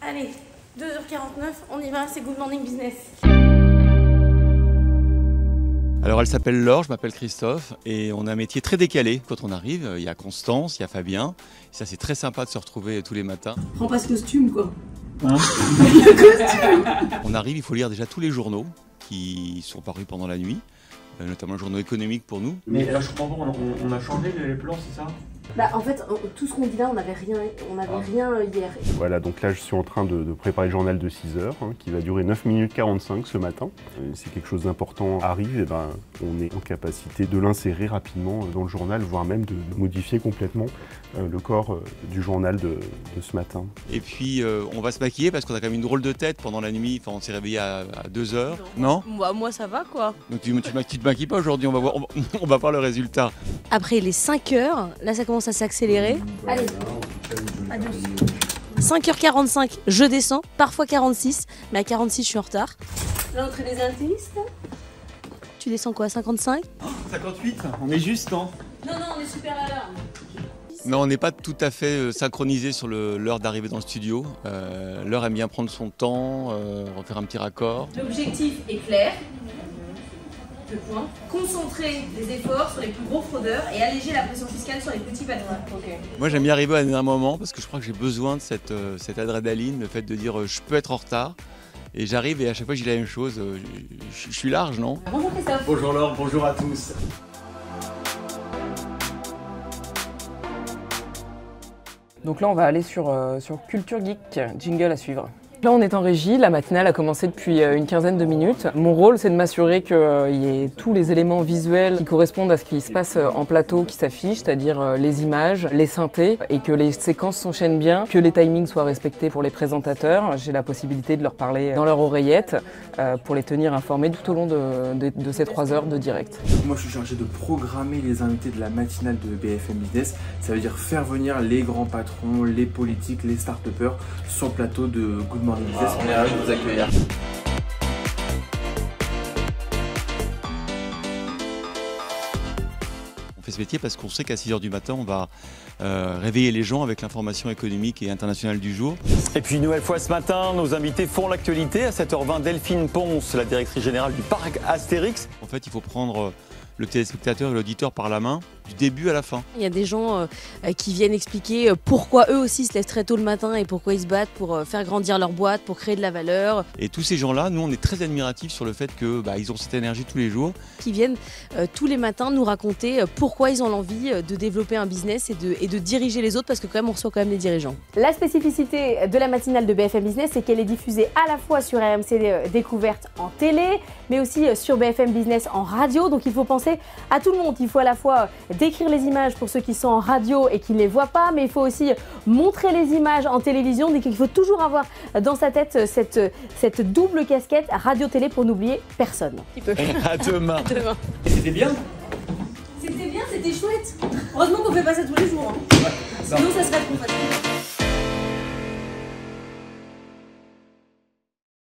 Allez, 2h49, on y va, c'est Good Morning Business. Alors elle s'appelle Laure, je m'appelle Christophe et on a un métier très décalé quand on arrive. Il y a Constance, il y a Fabien. Et ça c'est très sympa de se retrouver tous les matins. Prends pas ce costume quoi. Hein on arrive, il faut lire déjà tous les journaux qui sont parus pendant la nuit, notamment le journaux économiques pour nous. Mais là je comprends pas, on a changé les plans, c'est ça? Bah en fait, tout ce qu'on dit là, on n'avait rien hier. Voilà, donc là je suis en train de préparer le journal de 6 heures, qui va durer 9 minutes 45 ce matin. Si quelque chose d'important arrive, et ben, on est en capacité de l'insérer rapidement dans le journal, voire même de modifier complètement le corps du journal de ce matin. Et puis on va se maquiller parce qu'on a quand même une drôle de tête pendant la nuit, enfin, on s'est réveillé à 2 heures. Non, moi ça va quoi. Donc tu te maquilles pas aujourd'hui, on va voir le résultat. Après les 5 heures, là ça commence à s'accélérer. Allez, adios. 5h45, je descends, parfois 46, mais à 46 je suis en retard. L'entrée des artistes. Tu descends quoi, 55? 58, on est juste, non? Non, on est super à l'heure. Non, on n'est pas tout à fait synchronisé sur l'heure d'arrivée dans le studio. L'heure aime bien prendre son temps, refaire un petit raccord. L'objectif est clair. Deux points. Concentrer les efforts sur les plus gros fraudeurs et alléger la pression fiscale sur les petits patrons. Okay. Moi j'aime bien arriver à un moment parce que je crois que j'ai besoin de cette adrénaline, le fait de dire je peux être en retard. Et j'arrive et à chaque fois je dis la même chose, je suis large, non? Bonjour Christophe. Bonjour Laure, bonjour à tous. Donc là on va aller sur Culture Geek, jingle à suivre. Là on est en régie, la matinale a commencé depuis une quinzaine de minutes. Mon rôle c'est de m'assurer qu'il y ait tous les éléments visuels qui correspondent à ce qui se passe en plateau qui s'affichent, c'est-à-dire les images, les synthés, et que les séquences s'enchaînent bien, que les timings soient respectés pour les présentateurs. J'ai la possibilité de leur parler dans leur oreillette pour les tenir informés tout au long de ces 3 heures de direct. Moi je suis chargé de programmer les invités de la matinale de BFM Business. Ça veut dire faire venir les grands patrons, les politiques, les start-upers sur le plateau de Good Morning Business. On est ravis de vous accueillir. On fait ce métier parce qu'on sait qu'à 6 h du matin, on va réveiller les gens avec l'information économique et internationale du jour. Et puis une nouvelle fois ce matin, nos invités font l'actualité. À 7h20, Delphine Ponce, la directrice générale du parc Astérix. En fait, il faut prendre le téléspectateur et l'auditeur par la main, du début à la fin. Il y a des gens qui viennent expliquer pourquoi eux aussi se lèvent très tôt le matin et pourquoi ils se battent pour faire grandir leur boîte, pour créer de la valeur. Et tous ces gens-là, nous on est très admiratifs sur le fait qu'ils ont cette énergie tous les jours. Qui viennent tous les matins nous raconter pourquoi ils ont l'envie de développer un business et de diriger les autres, parce que quand même on reçoit quand même des dirigeants. La spécificité de la matinale de BFM Business, c'est qu'elle est diffusée à la fois sur RMC Découverte en télé, mais aussi sur BFM Business en radio. Donc il faut penser à tout le monde. Il faut à la fois décrire les images pour ceux qui sont en radio et qui ne les voient pas, mais il faut aussi montrer les images en télévision. Donc il faut toujours avoir dans sa tête cette double casquette radio-télé pour n'oublier personne. À demain. À demain. C'était bien? C'était bien, c'était chouette. Heureusement qu'on fait pas ça tous les jours. Hein. Sinon ça serait trop facile.